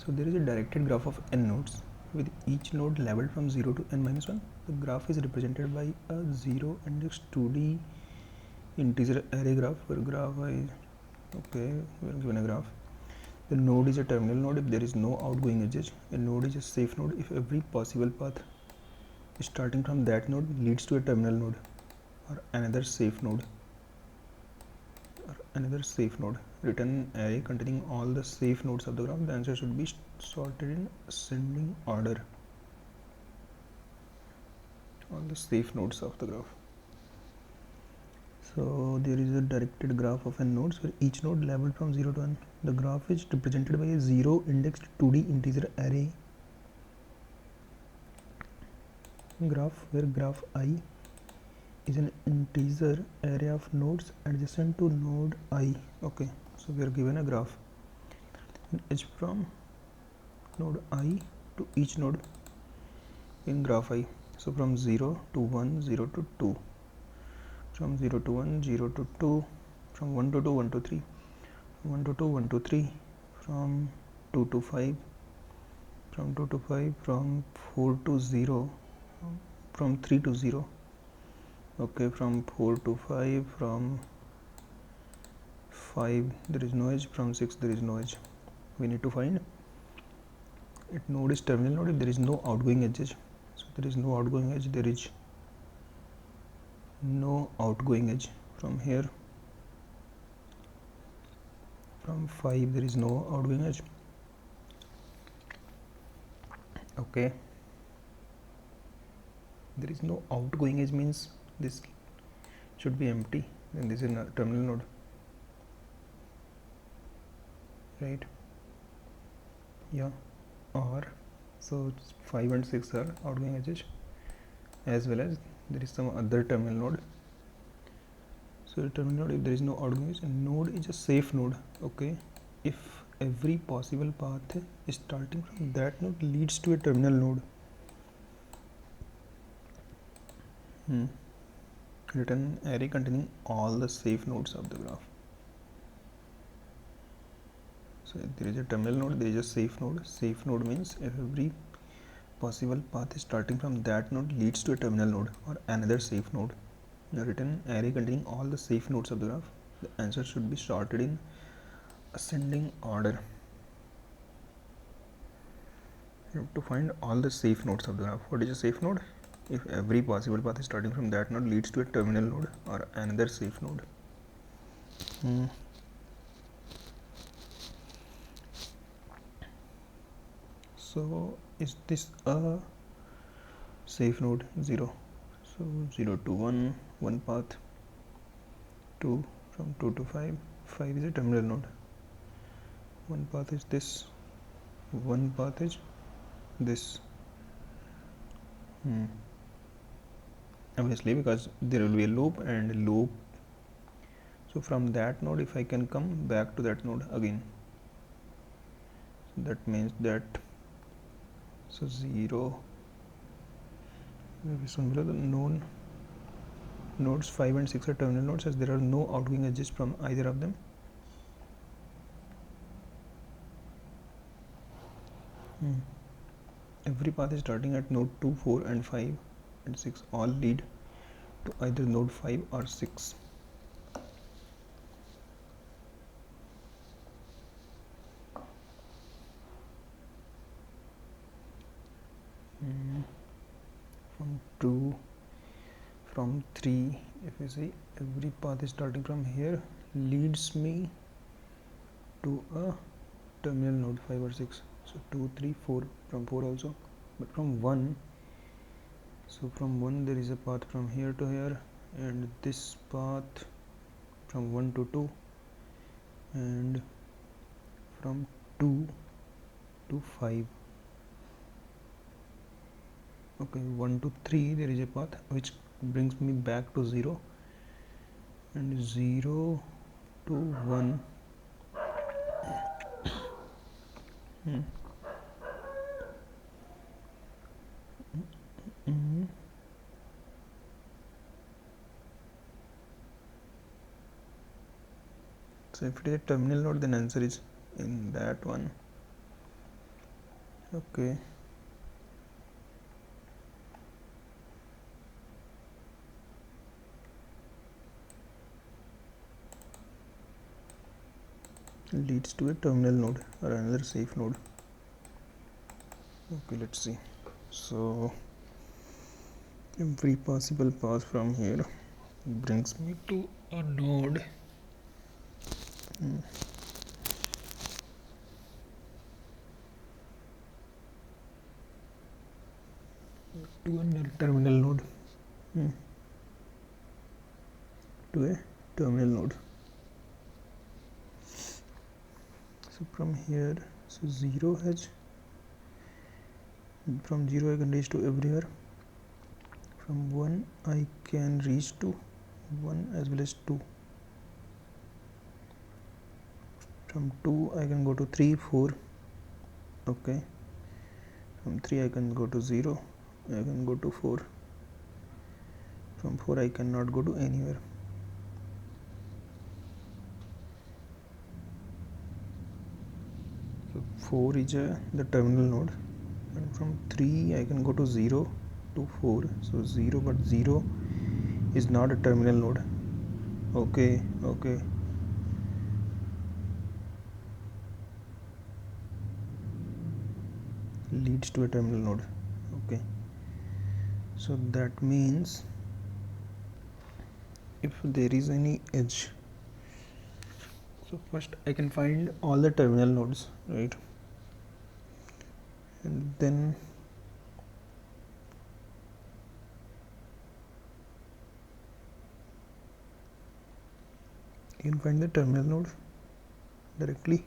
So there is a directed graph of n nodes with each node labeled from 0 to n minus 1. The graph is represented by a 0 index 2D integer array graph where graph is okay, we are given a graph. The node is a terminal node if there is no outgoing edges. A node is a safe node if every possible path starting from that node leads to a terminal node or another safe node. Return an array containing all the safe nodes of the graph. The answer should be sorted in ascending order. All the safe nodes of the graph. So there is a directed graph of n nodes where each node labeled from 0 to n. The graph is represented by a 0 indexed 2D integer array graph where graph I is an integer array of nodes adjacent to node I. Okay, so we are given a graph. Edge from node I to each node in graph I. So from 0 to 1, 0 to 2. From 0 to 1, 0 to 2. From 1 to 2, 1 to 3. 1 to 2, 1 to 3. From 2 to 5. From 2 to 5. From 4 to 0. From 3 to 0. Okay, from 4 to 5. From 5 there is no edge. From 6 there is no edge. We need to find it. Node is terminal node if there is no outgoing edges. So there is no outgoing edge. There is no outgoing edge from here. From 5 there is no outgoing edge. Okay, there is no outgoing edge means this should be empty. Then this is a terminal node, right? Yeah, or so 5 and 6 are outgoing edges, as well as there is some other terminal node. So a terminal node if there is no outgoing edge, a node is a safe node. Okay, if every possible path starting from that node leads to a terminal node. Return array containing all the safe nodes of the graph. So if there is a terminal node, there is a safe node. Safe node means if every possible path starting from that node leads to a terminal node or another safe node. Now return array containing all the safe nodes of the graph. The answer should be sorted in ascending order. You have to find all the safe nodes of the graph. What is a safe node? If every possible path starting from that node leads to a terminal node or another safe node. So is this a safe node? 0. So 0 to 1, 1 path. 2, from 2 to 5. 5 is a terminal node. One path is this. One path is this. Obviously, because there will be a loop and loop. So from that node, if I can come back to that node again, so that means that 0. This one below the known nodes 5 and 6 are terminal nodes as there are no outgoing edges from either of them. Every path is starting at node 2, 4 and 5 and 6 all lead to either node 5 or 6. From 2, from 3, if you see every path is starting from here leads me to a terminal node 5 or 6. So 2, 3, 4, from 4 also, but from 1, so from 1 there is a path from here to here, and this path from 1 to 2, and from 2 to 5. Okay, 1 to 3 there is a path which brings me back to 0, and 0 to 1. So if it is a terminal node, then answer is in that one. Okay, leads to a terminal node or another safe node. Okay, let's see. So every possible path from here brings me to a node. To a terminal node. To a terminal node. So from here, so 0 has, from 0 I can reach to everywhere. From 1 I can reach to 1 as well as 2. From 2 I can go to 3, 4. Okay. From 3 I can go to 0. I can go to 4. From 4 I cannot go to anywhere. So 4 is the terminal node, and from 3 I can go to 0 to 4. So 0, but 0 is not a terminal node. Okay, okay. Leads to a terminal node. Okay. So that means if there is any edge, so first I can find all the terminal nodes, right? And then you can find the terminal node directly,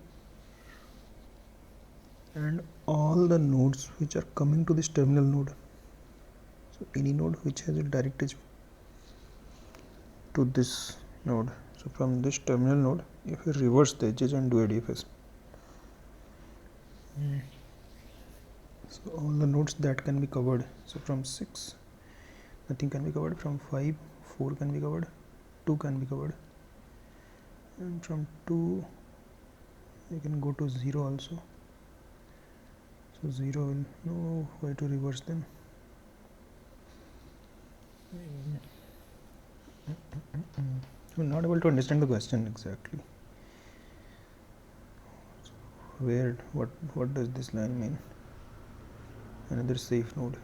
and all the nodes which are coming to this terminal node. So any node which has a direct edge to this node. So from this terminal node, if you reverse the edges and do a DFS, so all the nodes that can be covered. So from 6 nothing can be covered, from 5 4 can be covered, 2 can be covered, and from 2 you can go to 0 also. So 0 will know why to reverse them. I'm not able to understand the question exactly. So where, what does this line mean? Another safe node.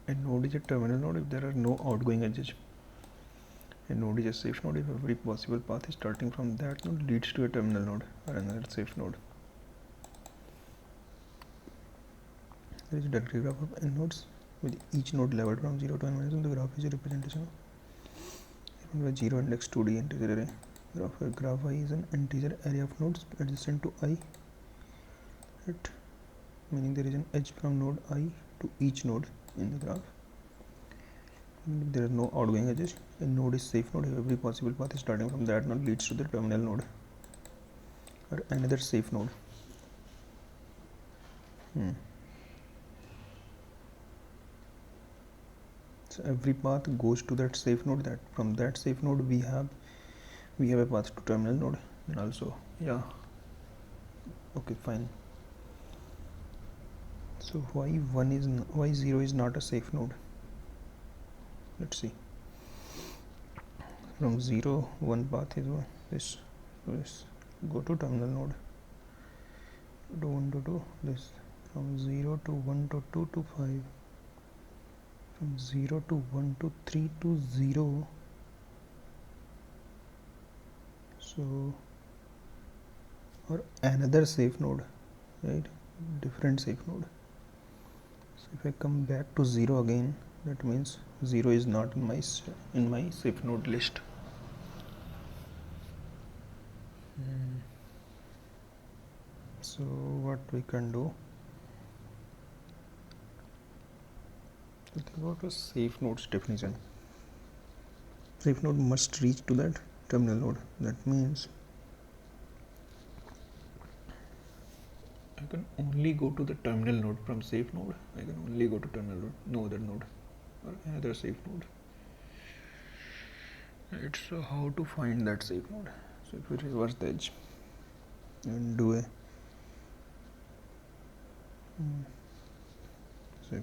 A node is a terminal node if there are no outgoing edges. A node is a safe node if every possible path starting from that node leads to a terminal node or another safe node. There is a directory graph of n nodes with each node leveled from 0 to n minus 1. The graph is a representation of by 0 index 2D integer array. Graph where graph I is an integer array of nodes adjacent to I, at meaning there is an edge from node I to each node in the graph. There are no outgoing edges. A node is safe node if every possible path starting from that node leads to the terminal node or another safe node. So every path goes to that safe node. That from that safe node we have a path to terminal node. And also, yeah. Okay, fine. So why 0 is not a safe node? Let's see. From 0 1 path is this go to terminal node, to 1 to 2, this from 0 to 1 to 2 to 5, from 0 to 1 to 3 to 0. So, or another safe node, right? Different safe node. So if I come back to 0 again, that means 0 is not in my safe node list. So what we can do, think about a safe node's definition. Safe node must reach to that terminal node. That means I can only go to the terminal node from safe node. I can only go to terminal node, no other node or another safe node. Right, so how to find that safe node? So if we reverse the edge and do a so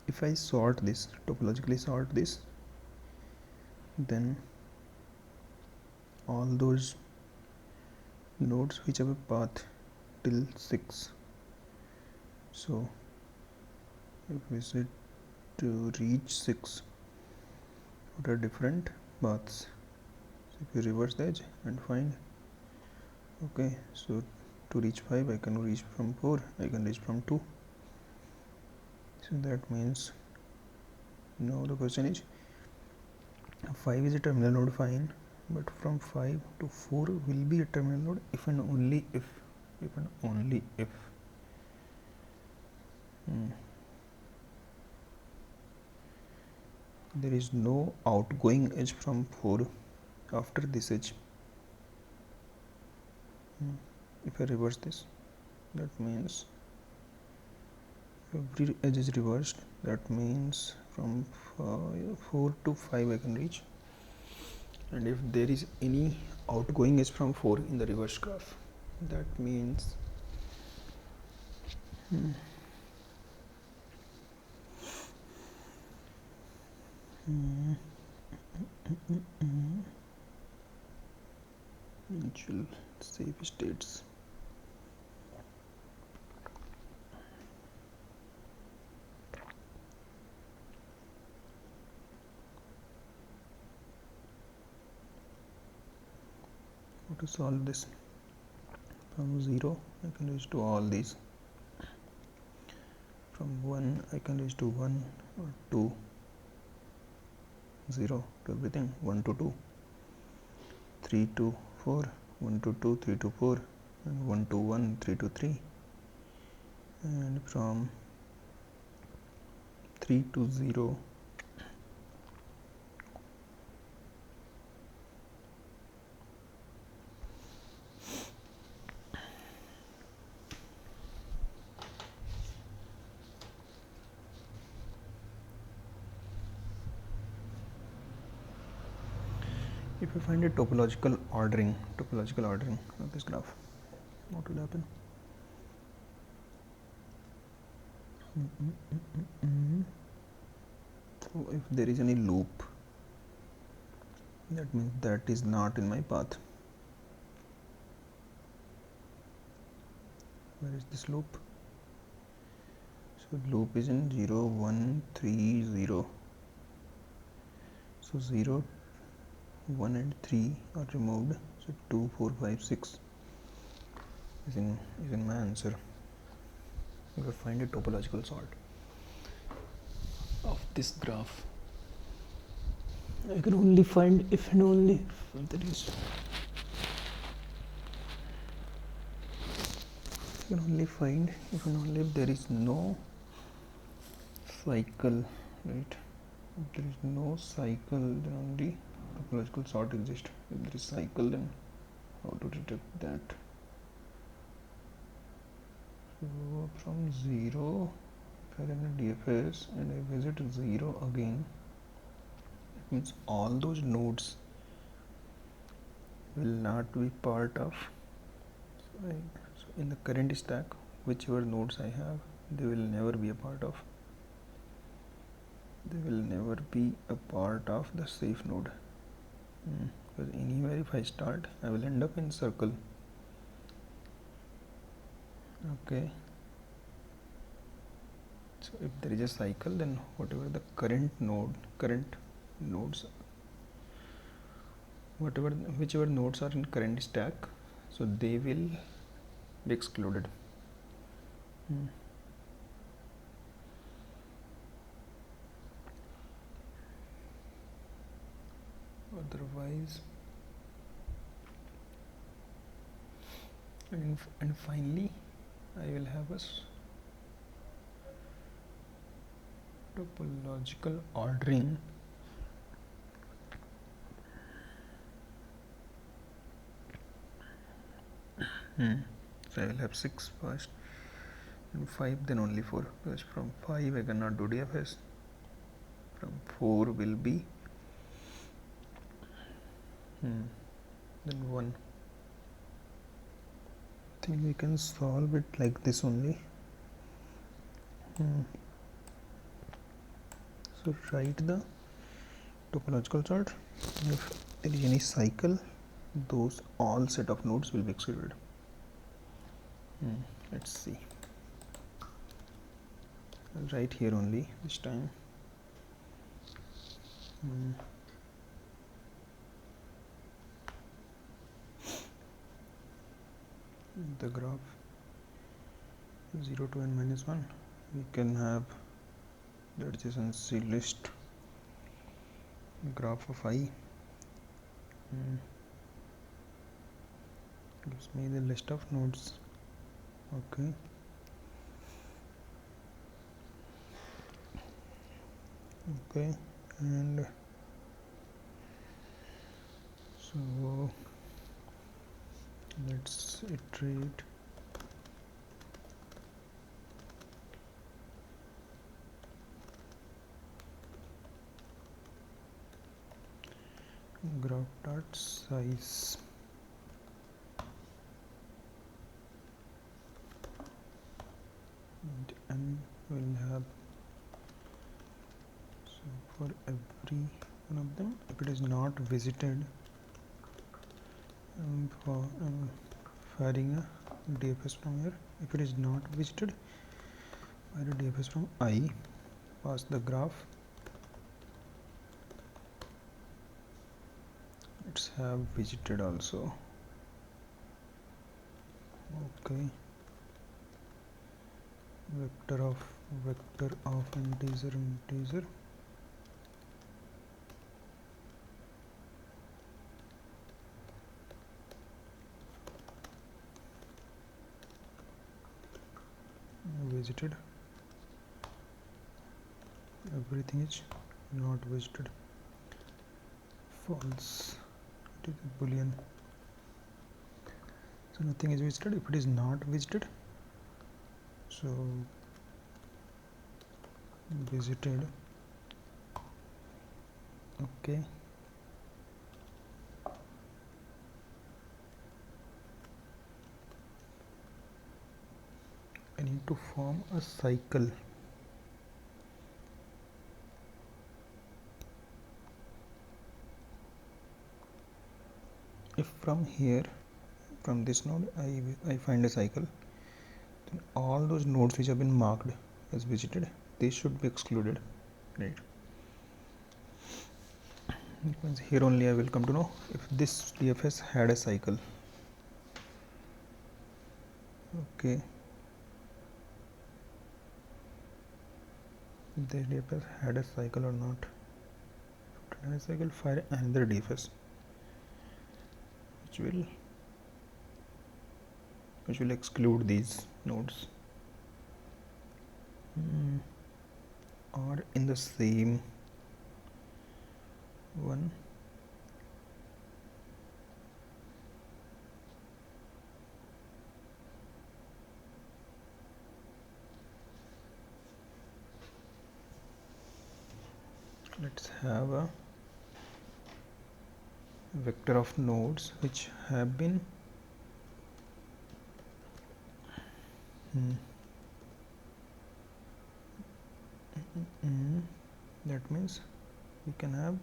if I sort this, topologically sort this, then all those nodes which have a path till 6, so if we say to reach 6, what are different paths? So if you reverse the edge and find, okay, so to reach 5 I can reach from 4, I can reach from 2, so that means now the question is 5 is a terminal node, fine, but from 5 to 4 will be a terminal node if and only if there is no outgoing edge from 4 after this edge. If I reverse this, that means every edge is reversed, that means from 4 to 5 I can reach, and if there is any outgoing edge from 4 in the reverse graph, that means eventual safe states. How to solve this? From 0 I can reach to all these, from 1 I can reach to 1 or 2, 0 to everything, 1 to 2, 3 to 4, 1 to 2, 3 to 4, and 1 to 1, 3 to 3, and from 3 to 0 if you find a topological ordering of this graph, what will happen? So if there is any loop, that means that is not in my path. Where is this loop? So loop is in 0, 1, 3, 0. So 0, 1 and 3 are removed, so 2, 4, 5, 6 is in my answer. If I find a topological sort of this graph, I can only find if and only if there is, I can only find if and only if there is no cycle, right? If there is no cycle, then only topological sort exists. If there is cycle, then how to detect that? So from 0, if I run a DFS and I visit 0 again, it means all those nodes will not be part of, so in the current stack, whichever nodes I have, they will never be a part of, the safe node, because anywhere if I start, I will end up in circle. Okay, so if there is a cycle, then whatever the current nodes, whichever nodes are in current stack, so they will be excluded. Otherwise, and finally I will have a topological ordering so I will have 6 first, and 5 then only 4, because from 5 I cannot do DFS. From 4 will be then 1. I think we can solve it like this only. So write the topological chart. If there is any cycle, those all set of nodes will be excluded. Let's see. I'll write here only this time. The graph 0 to n minus 1, we can have the adjacency list graph of I. Gives me the list of nodes. Okay. And so let's iterate. Graph dot size. And n will have, so for every one of them, if it is not visited, for firing a DFS from here. If it is not visited, fire a DFS from I, pass the graph. Let's have visited also. Okay. Vector of integer. Visited. Everything is not visited. False. It is a boolean. So nothing is visited. If it is not visited, so visited. Okay. I need to form a cycle. If from here, from this node, I find a cycle, then all those nodes which have been marked as visited, they should be excluded, right? It means here only I will come to know if this DFS had a cycle. Okay. If the DFS had a cycle or not. If it had a cycle, fire another DFS, which will exclude these nodes. Or in the same one, let's have a vector of nodes which have been that means we can have,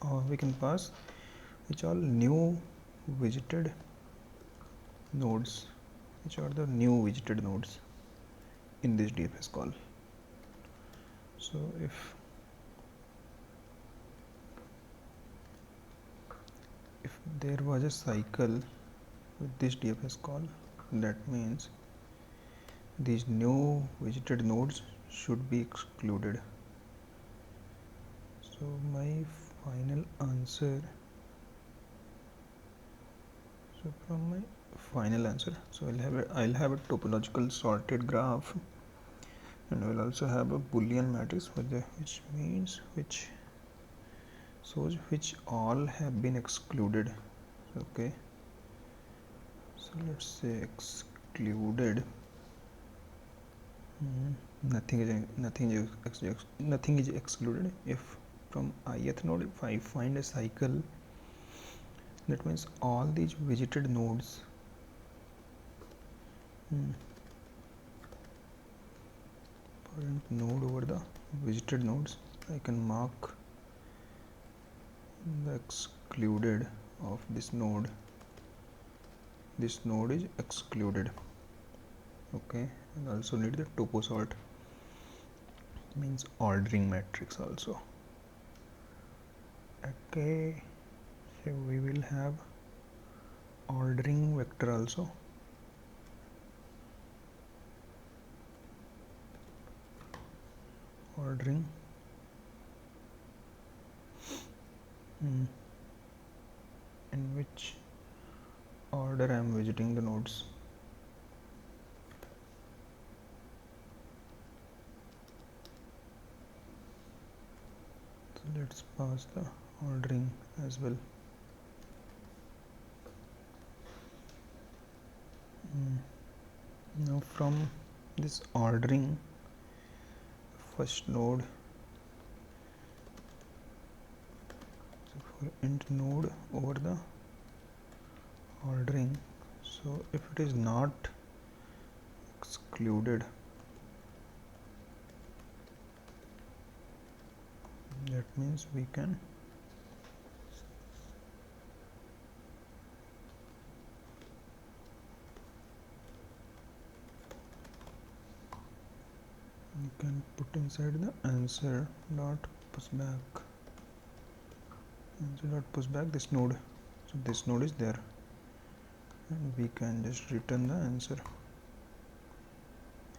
or we can pass which all new visited nodes, which are the new visited nodes in this DFS call. So if there was a cycle with this DFS call, that means these new visited nodes should be excluded. So my final answer, so from my final answer, so I'll have a topological sorted graph, and I will also have a Boolean matrix which shows which all have been excluded. Okay, so let's say excluded nothing is excluded. If from ith node, if I find a cycle, that means all these visited nodes parent node over the visited nodes, I can mark the excluded of this node. This node is excluded. Okay, and also need the topo sort, means ordering matrix also. Okay, so we will have ordering vector also. Ordering in which order I am visiting the nodes. So let's pass the ordering as well. Now from this ordering, first node, so for int node over the ordering, so if it is not excluded, that means we can put inside the answer dot pushback, this node. So this node is there, and we can just return the answer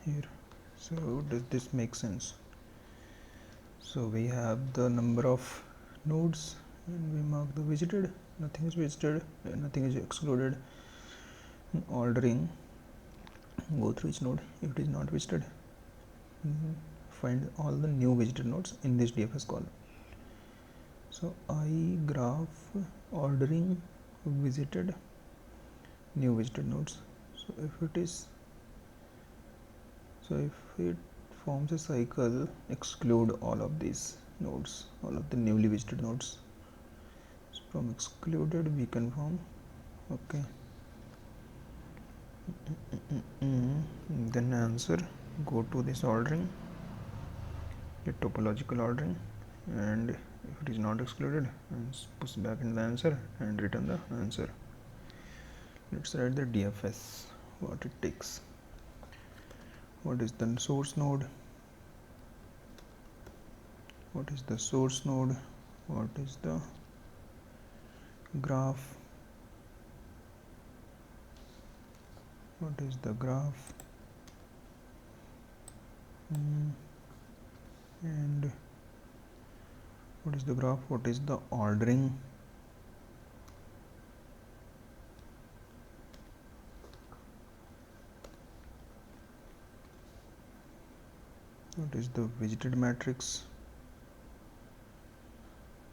here. So does this make sense? So we have the number of nodes, and we mark the visited, nothing is visited, nothing is excluded. Ordering, go through each node. If it is not visited, find all the new visited nodes in this DFS call. So I graph ordering visited new visited nodes. So if it forms a cycle, exclude all of these nodes, all of the newly visited nodes. So from excluded we can form, okay, then answer, go to this ordering, get topological ordering, and if it is not excluded, push back in the answer and return the answer. Let's write the DFS, what it takes. What is the source node? What is the source node? What is the graph? What is the graph? And what is the graph? What is the ordering? What is the visited matrix?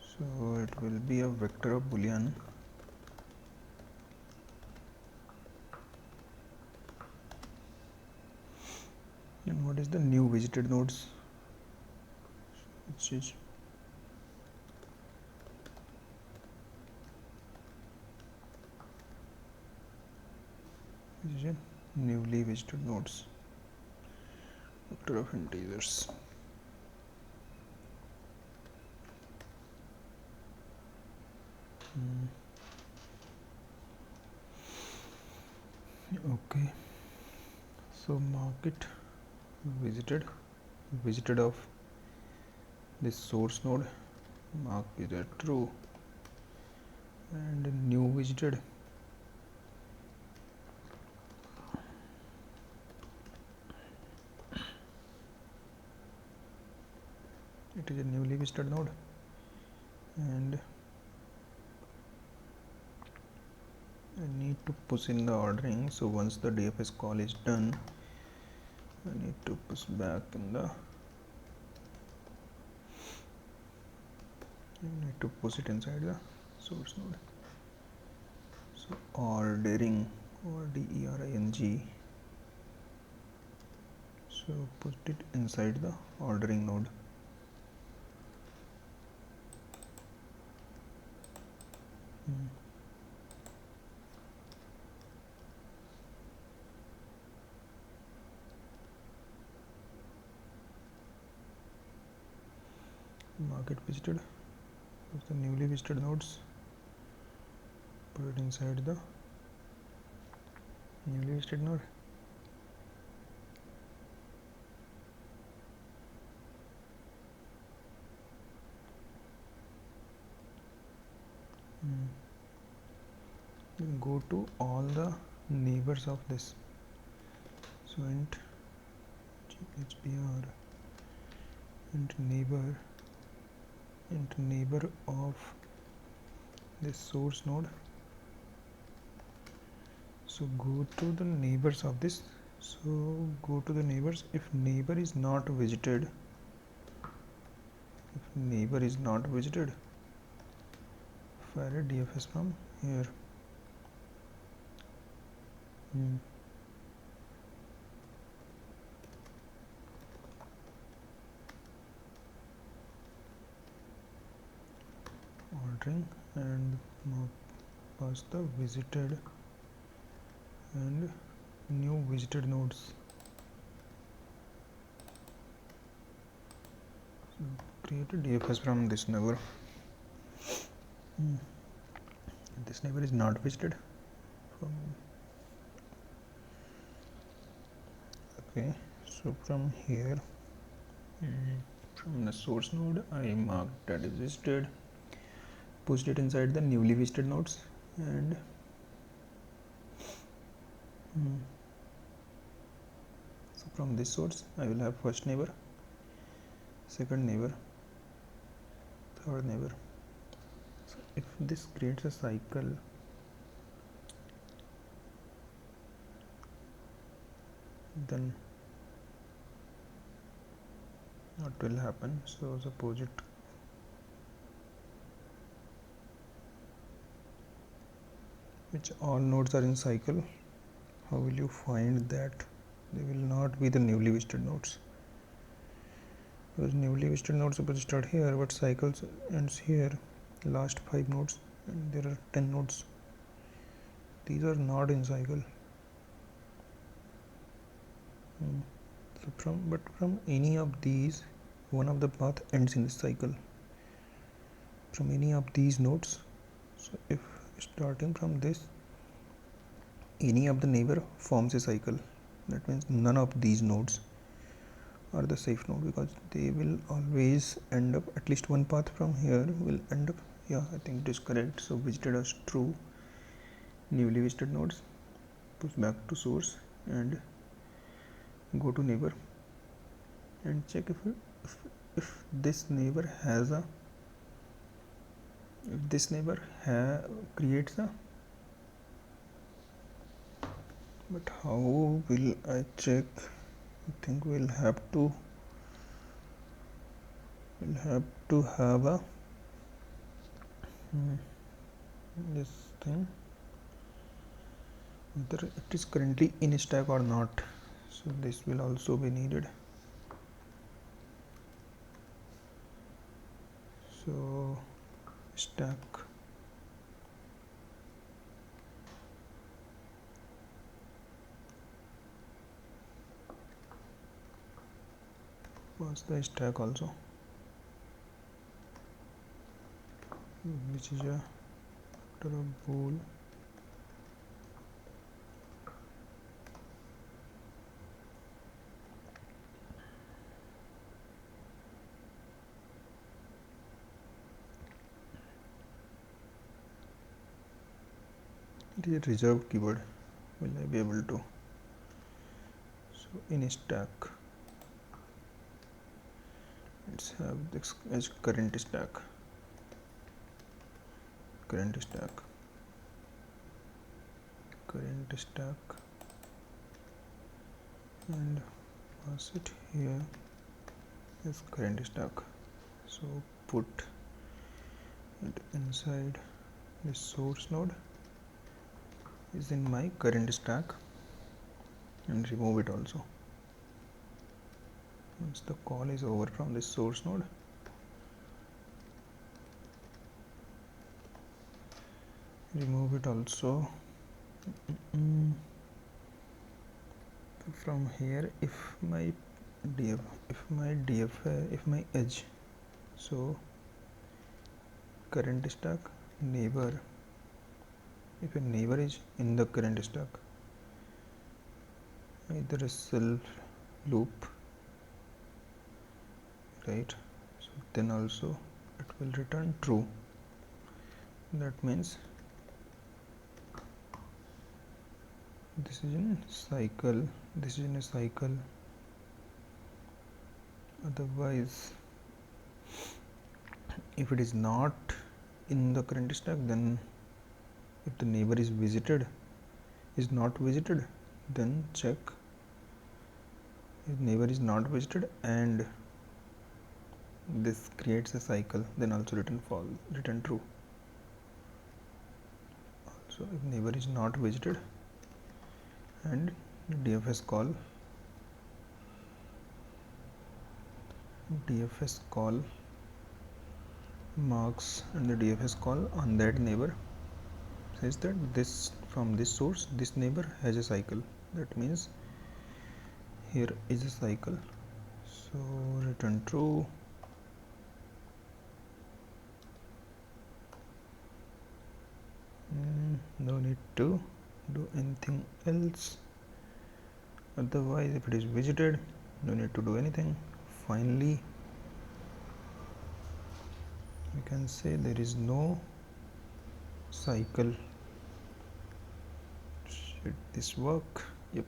So it will be a vector of Boolean. And what is the new visited nodes? Which is newly visited nodes, vector of integers. Okay, so mark it visited of this source node, mark it as true, and new visited, it is a newly visited node, and I need to push in the ordering. So once the DFS call is done, I need to push back in the, I need to push it inside the source node. So ordering, ordering, So put it inside the ordering node. Mark it visited. Of the newly visited nodes, put it inside the newly visited node. Then go to all the neighbors of this. So int GHBR int neighbor of this source node. So go to the neighbors of this. So go to the neighbors. If neighbor is not visited, fire a DFS from here. Ordering and pass the visited and new visited nodes. So create a DFS from this neighbor. This neighbor is not visited. Okay, so from here, from the source node, I marked that is visited, pushed it inside the newly visited nodes, and so from this source I will have first neighbor, second neighbor, third neighbor. So if this creates a cycle, then what will happen? So suppose it which all nodes are in cycle, how will you find that they will not be the newly visited nodes? Because newly visited nodes supposed to start here, but cycles ends here, last 5 nodes, and there are 10 nodes. These are not in cycle. So from any of these, one of the path ends in this cycle. From any of these nodes, so if starting from this, any of the neighbor forms a cycle. That means none of these nodes are the safe node, because they will always end up, at least one path from here will end up, yeah, I think it is correct. So visited as true, newly visited nodes, push back to source and go to neighbor and check if this neighbor has a, if this neighbor creates a, but how will I check? I think we'll have to have a this thing, whether it is currently in stack or not. So this will also be needed. So stack was the stack also, which is a vector of bool it is a reserved keyword. Will I be able to? So in stack, let's have this as current stack, and pass it here as current stack. So put it inside the source node is in my current stack and remove it also. once the call is over from this source node, remove it also. From here, if my edge, so current stack neighbor, if a neighbor is in the current stack, either a self loop, right? So then also it will return true. That means this is in a cycle. Otherwise, if it is not in the current stack, then if the neighbor is not visited, then check. If neighbor is not visited and this creates a cycle, then also return true. So if neighbor is not visited and DFS call marks, and the DFS call on that neighbor says that from this source this neighbor has a cycle. That means here is a cycle, so return true. No need to do anything else. Otherwise, if it is visited, no need to do anything. Finally, we can say there is no cycle. Should this work? Yep,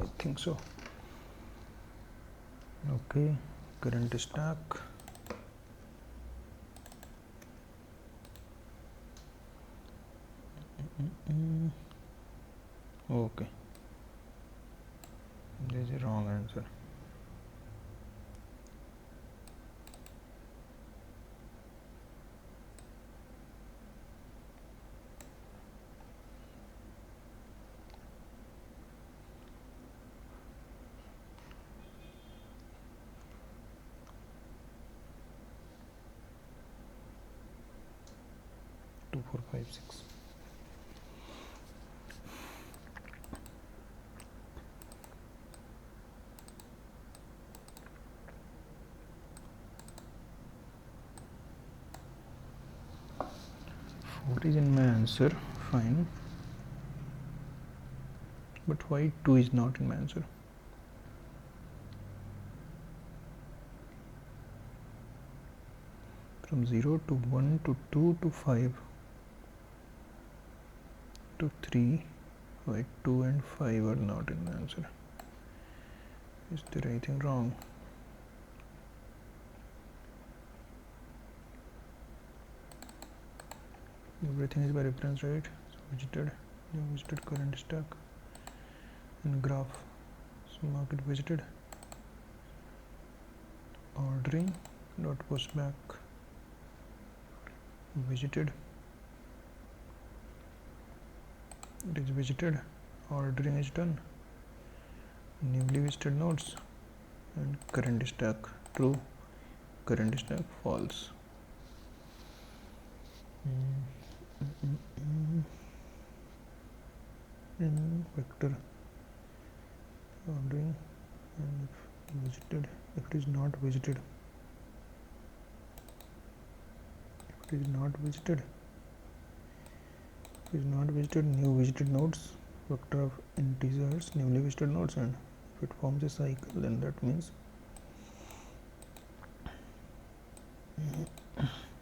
I think so. Okay, current stack. Okay, there is a wrong answer. Two, 4, 5, 6. What is in my answer? Fine. But why 2 is not in my answer? From 0 to 1 to 2 to 5 to 3, why 2 and 5 are not in the answer? Is there anything wrong? Everything is by reference, right? So visited current stack and graph, so mark it visited. Ordering dot post back visited, it is visited, ordering is done, newly visited nodes, and current stack true, current stack false. Vector ordering, and if visited, if it is not visited, new visited nodes, vector of integers, newly visited nodes, and if it forms a cycle, then that means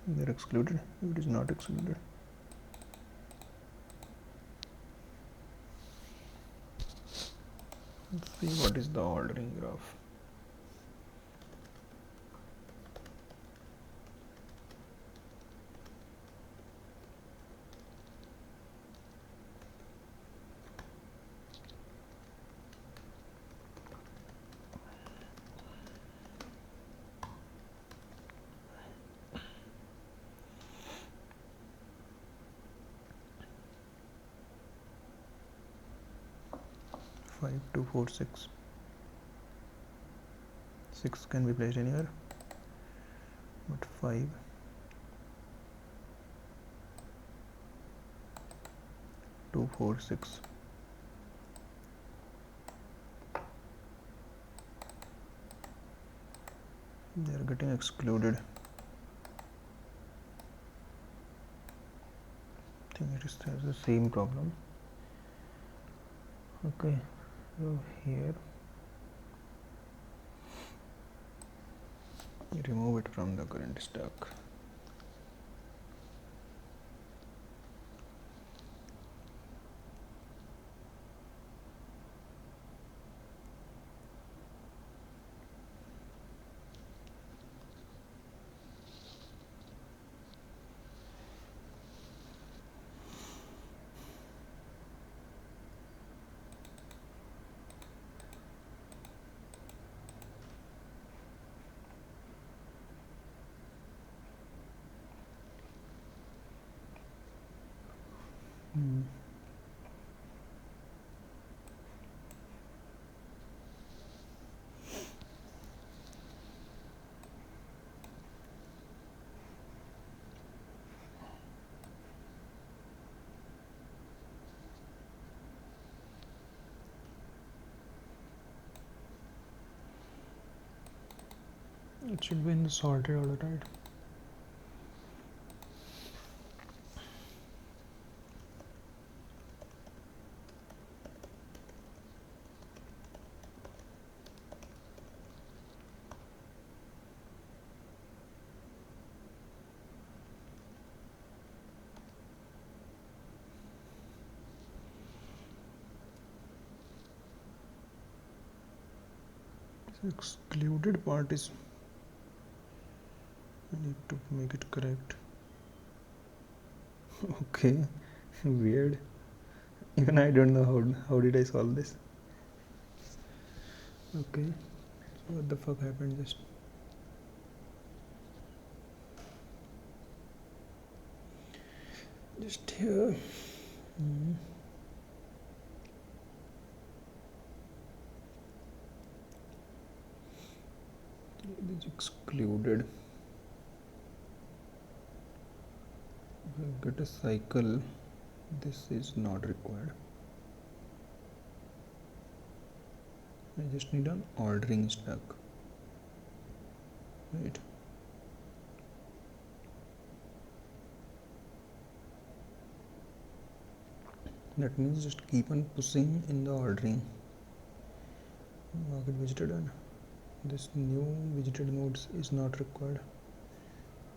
they are excluded. If it is not excluded, let's see what is the ordering graph. Five, 2, 4, 6. 6 can be placed anywhere, but 5, 2, 4, 6. They are getting excluded. I think it is the same problem. Okay, so here remove it from the current stack. It should be in the sorted order, right? This excluded part is, I need to make it correct. Okay, weird. Even I don't know how did I solve this. Okay, so what the fuck happened just here. It is excluded. If I get a cycle, this is not required. I just need an ordering stack, right? That means just keep on pushing in the ordering. Market visited, and this new visited nodes is not required,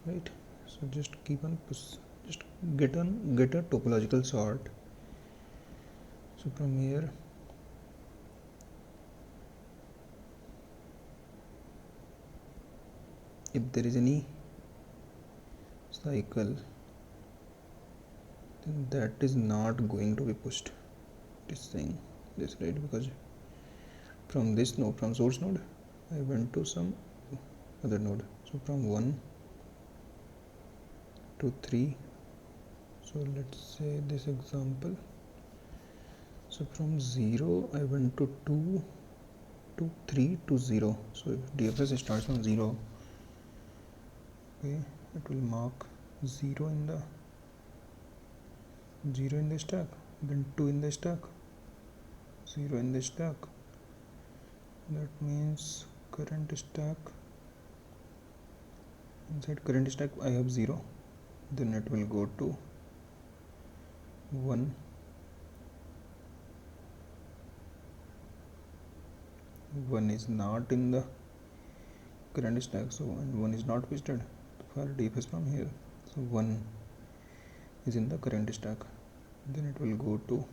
right? So just keep on push, just get a topological sort. So from here, if there is any cycle, then that is not going to be pushed. It is saying this, right? Because from this node, from source node, I went to some other node. So from 1 to 3. So let's say this example. So from 0 I went to 2 to 3 to 0. So if DFS starts from 0, okay, it will mark 0 in the stack, then 2 in the stack, 0 in the stack. That means current stack, inside current stack I have 0, then it will go to 1, 1 is not in the current stack, so and 1 is not visited for DFS from here. So 1 is in the current stack, then it will go to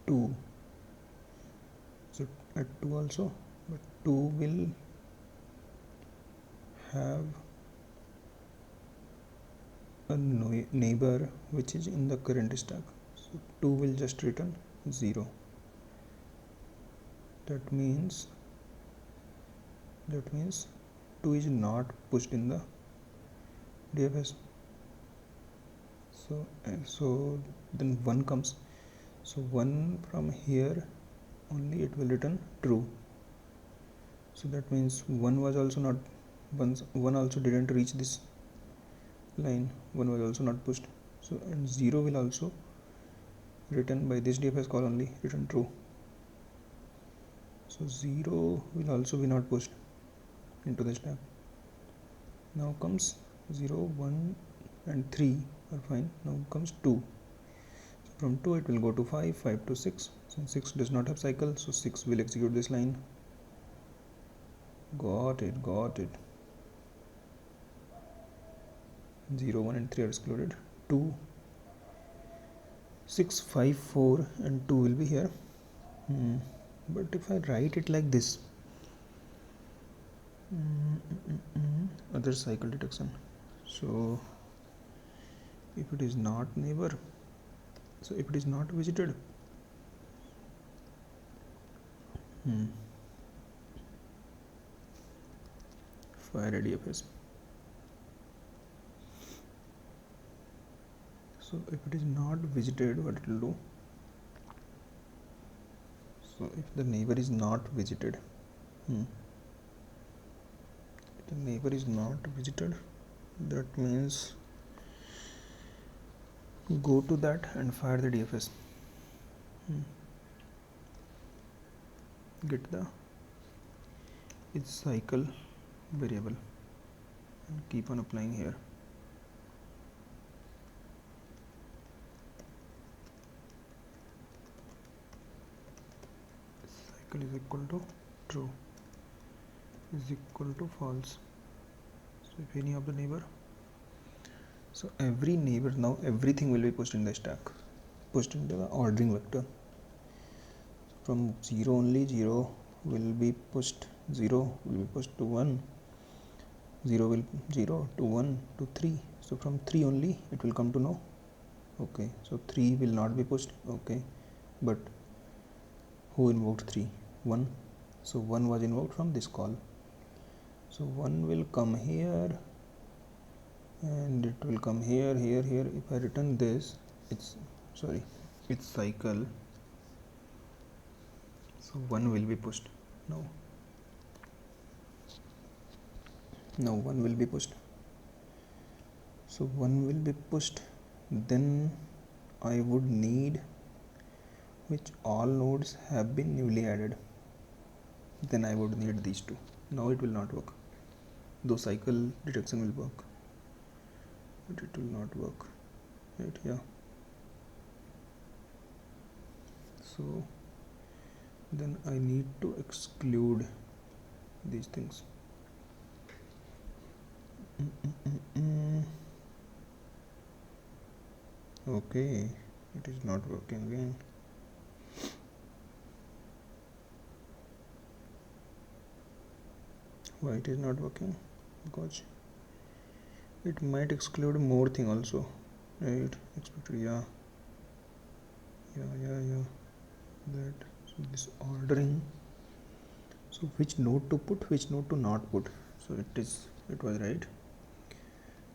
2. So at 2 also, but 2 will have a neighbor which is in the current stack, so 2 will just return 0. That means 2 is not pushed in the DFS. So then 1 comes, so 1 from here only it will return true. So that means one was also not, one also didn't reach this line, one was also not pushed. So and 0 will also written by this DFS call only return true. So 0 will also be not pushed into the stack. Now comes 0, 1 and 3 are fine. Now comes 2. So from 2 it will go to 5, 5 to 6. Since 6 does not have cycle, so 6 will execute this line. Got it. 0, 1 and 3 are excluded. 2, 6, 5, 4 and 2 will be here. But if I write it like this, other cycle detection. So if it is not neighbor, so if it is not visited, fire DFS. So if it is not visited, what it will do? So if the neighbor is not visited, if the neighbor is not visited, that means go to that and fire the DFS. Get the its cycle variable and keep on applying here. Cycle is equal to true is equal to false. So if any of the neighbor, so every neighbor, now everything will be pushed in the stack, pushed into the ordering vector. From 0 only, 0 will be pushed, 0 will be pushed to 1, 0 to 1 to 3. So from 3 only it will come to no. Okay, so 3 will not be pushed. Okay, but who invoked 3? 1. So 1 was invoked from this call. So 1 will come here and it will come here. If I return this, it's cycle. So 1 will be pushed. Now 1 will be pushed. So 1 will be pushed. Then I would need which all nodes have been newly added. Then I would need these two. Now it will not work. Though cycle detection will work, but it will not work. Right here. So then I need to exclude these things. Okay, it is not working again. Why it is not working? Because it might exclude more thing also, right? Expected, yeah. That, so this ordering, so which node to put, which node to not put. So it was right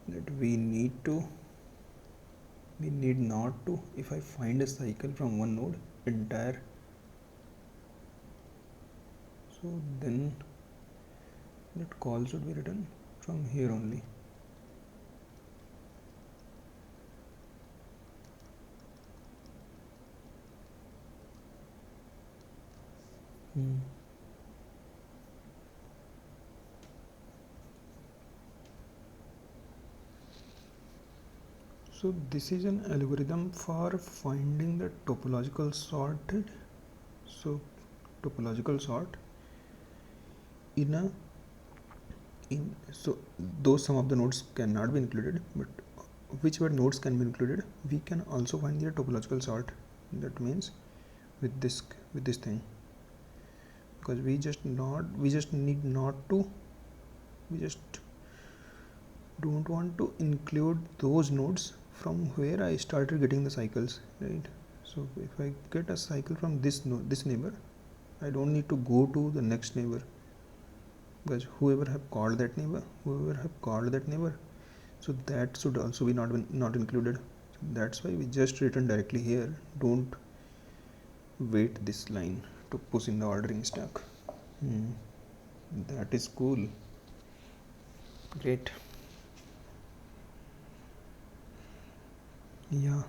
that we need not to, if I find a cycle from one node entire, so then that call should be written from here only. So this is an algorithm for finding the topological sorted. So topological sort so though some of the nodes cannot be included, but whichever nodes can be included, we can also find their topological sort. That means with this thing, because we just don't want to include those nodes from where I started getting the cycles, right? So if I get a cycle from this neighbor, I don't need to go to the next neighbor, because whoever have called that neighbor, so that should also be not included. So that's why we just written directly here. Don't wait this line to push in the ordering stack. That is cool. Great. Yeah.